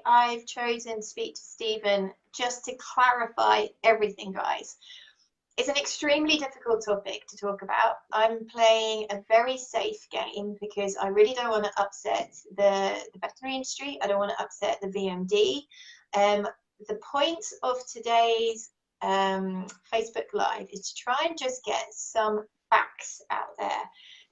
why I've chosen to speak to Stephen, just to clarify everything, guys. It's an extremely difficult topic to talk about. I'm playing a very safe game because I really don't want to upset the veterinary industry. I don't want to upset the VMD. The point of today's Facebook Live is to try and just get some facts out there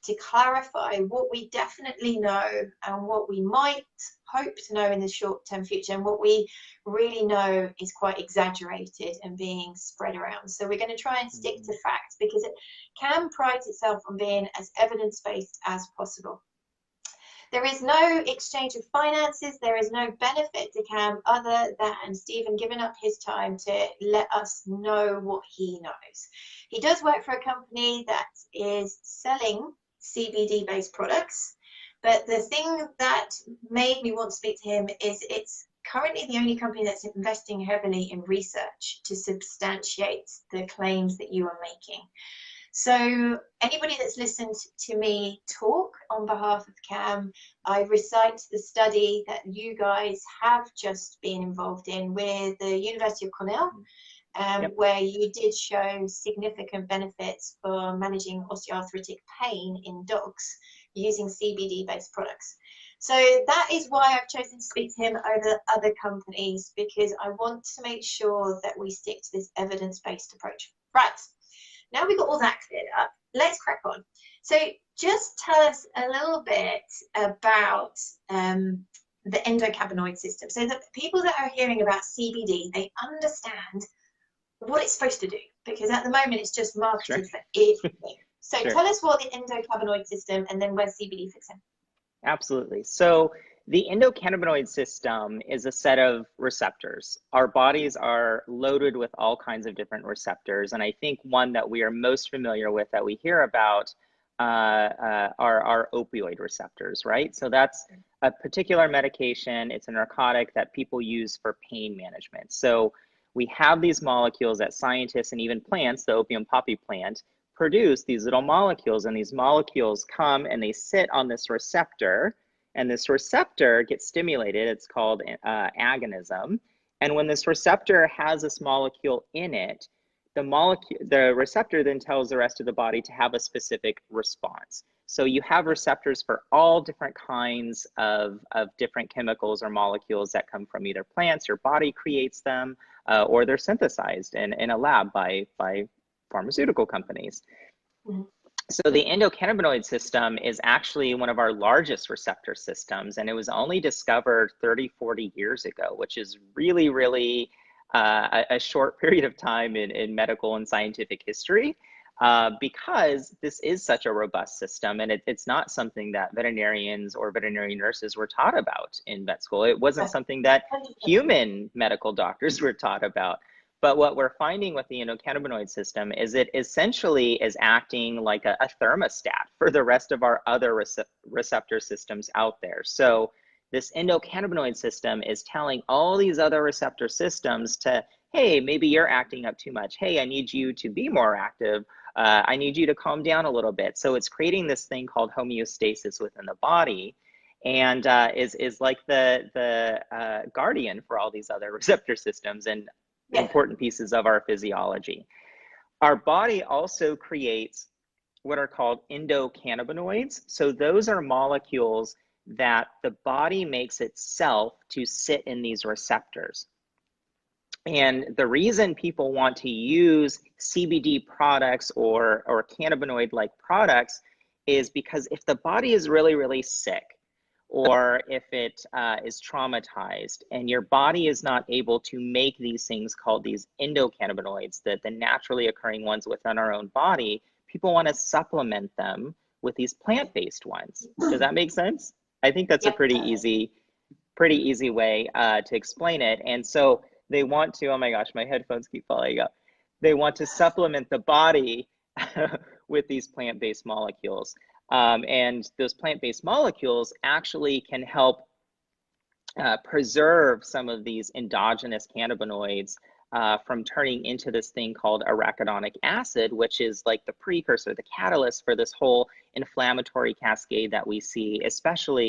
to clarify what we definitely know and what we might hope to know in the short-term future, and what we really know is quite exaggerated and being spread around. So we're going to try and stick to facts, because CAM prides itself on being as evidence-based as possible. There is no exchange of finances. There is no benefit to CAM other than Stephen giving up his time to let us know what he knows. He does work for a company that is selling CBD-based products, but the thing that made me want to speak to him is it's currently the only company that's investing heavily in research to substantiate the claims that you are making. So anybody that's listened to me talk on behalf of CAM, I recite the study that you guys have just been involved in with the University of Cornell, where you did show significant benefits for managing osteoarthritic pain in dogs using CBD-based products. So that is why I've chosen to speak to him over other companies, because I want to make sure that we stick to this evidence-based approach. Right, now we've got all that cleared up, let's crack on. So just tell us a little bit about the endocannabinoid system, so that people that are hearing about CBD, they understand what it's supposed to do, because at the moment it's just marketed for everything. So tell us what the endocannabinoid system, and then where CBD fits in. Absolutely. So the endocannabinoid system is a set of receptors. Our bodies are loaded with all kinds of different receptors, and I think one that we are most familiar with that we hear about are our opioid receptors, right? So that's a particular medication. It's a narcotic that people use for pain management. So we have these molecules that scientists and even plants, the opium poppy plant, produce these little molecules, and these molecules come and they sit on this receptor, and this receptor gets stimulated. It's called agonism. And when this receptor has this molecule in it, the receptor then tells the rest of the body to have a specific response. So you have receptors for all different kinds of different chemicals or molecules that come from either plants, your body creates them, or they're synthesized in a lab by pharmaceutical companies. So the endocannabinoid system is actually one of our largest receptor systems, and it was only discovered 30, 40 years ago, which is really, really a short period of time in medical and scientific history, because this is such a robust system, and it's not something that veterinarians or veterinary nurses were taught about in vet school. It wasn't something that human medical doctors were taught about. But what we're finding with the endocannabinoid system is it essentially is acting like a thermostat for the rest of our other receptor systems out there. So this endocannabinoid system is telling all these other receptor systems to, hey, maybe you're acting up too much. Hey, I need you to be more active. I need you to calm down a little bit. So it's creating this thing called homeostasis within the body, and is like the guardian for all these other receptor systems and important pieces of our physiology. Our body also creates what are called endocannabinoids. So those are molecules that the body makes itself to sit in these receptors. And the reason people want to use CBD products or cannabinoid-like products is because if the body is really, really sick, or if it is traumatized and your body is not able to make these things called these endocannabinoids, the naturally occurring ones within our own body, people want to supplement them with these plant-based ones. Does that make sense? I think that's a pretty easy way to explain it. And so they want to, oh my gosh, my headphones keep falling out. They want to supplement the body with these plant-based molecules. And those plant-based molecules actually can help preserve some of these endogenous cannabinoids from turning into this thing called arachidonic acid, which is like the precursor, the catalyst for this whole inflammatory cascade that we see, especially